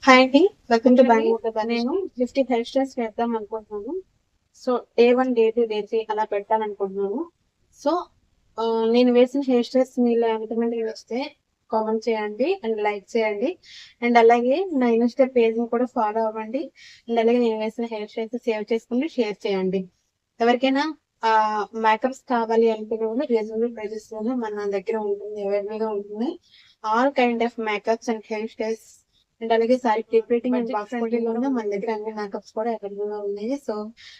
Hi అండి, welcome to Bengaluru. నేను 50 hair styles చేద్దాం అనుకుంటున్నాను. సో డే 1, డే 2, డే 3 అలా పెట్టాలనుకుంటున్నాను. సో నేను వేసిన హెయిర్ స్టైల్స్ మీలో ఎంతమంది వేస్తే కామెంట్ చేయండి అండ్ లైక్ చేయండి. అండ్ అలాగే నా ఇన్స్టా పేజ్ని కూడా ఫాలో అవ్వండి. అండ్ అలాగే నేను వేసిన హెయిర్ స్టైల్స్ సేవ్ చేసుకుని షేర్ చేయండి. ఎవరికైనా మేకప్స్ కావాలి అనుకునే రీజనబుల్ ప్రైజెస్ లోనే మన దగ్గర ఉంటుంది, అవైలబుల్ గా ఉంటుంది. All kind of makeups and hair styles and అలాగే sari clip rating and box ఫ్రెండ్లీలోనే మన దగ్గర అన్ని మేకప్స్ కూడా అవైలబుల్ గా ఉన్నాయి. సో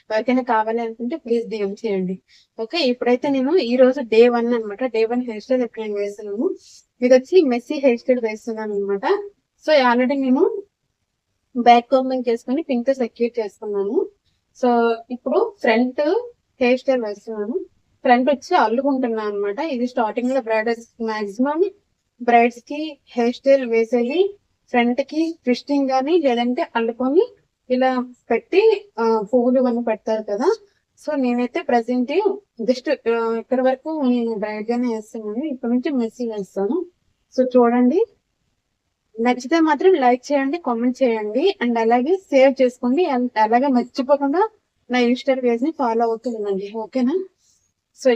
ఎవరికైనా కావాలి అనుకుంటే ప్లీజ్ డిఎం చేయండి. ఓకే, ఇప్పుడైతే నేను ఈ రోజు డే 1 అనమాట. డే 1 హెయిర్ స్టైల్ ఎప్పుడు నేను వేస్తున్నాను. ఇది వచ్చి మెస్సీ హెయిర్ స్టైల్ వేస్తున్నాను అనమాట. సో ఆల్రెడీ నేను బ్యాక్ కోంబింగ్ చేసుకుని పింక్ తో సెక్యూర్ చేసుకున్నాను. సో ఇప్పుడు ఫ్రంట్ హెయిర్ స్టైల్ వేస్తున్నాను. ఫ్రంట్ వచ్చి అల్లుకుంటున్నాను అనమాట. ఇది స్టార్టింగ్ లో బ్రైడల్స్ మాక్సిమం బ్రైడ్స్ కి హెయిర్ స్టైల్ వేసేది ఫ్రంట్ కి ట్విస్టింగ్ గానీ లేదంటే అల్లుకొని ఇలా పెట్టి పువ్వులు ఇవన్నీ పెడతారు కదా. సో నేనైతే ప్రజెంట్ జస్ట్ ఇక్కడ వరకు నేను బ్రైడ్ గానే వేస్తున్నాను. ఇక్కడ నుంచి మెస్సీ వేస్తాను. సో చూడండి, నచ్చితే మాత్రం లైక్ చేయండి, కామెంట్ చేయండి అండ్ అలాగే సేవ్ చేసుకోండి. అండ్ అలాగే మర్చిపోకుండా నా ఇన్స్టా పేజ్ ని ఫాలో అవుతూ ఉండండి. ఓకేనా? సో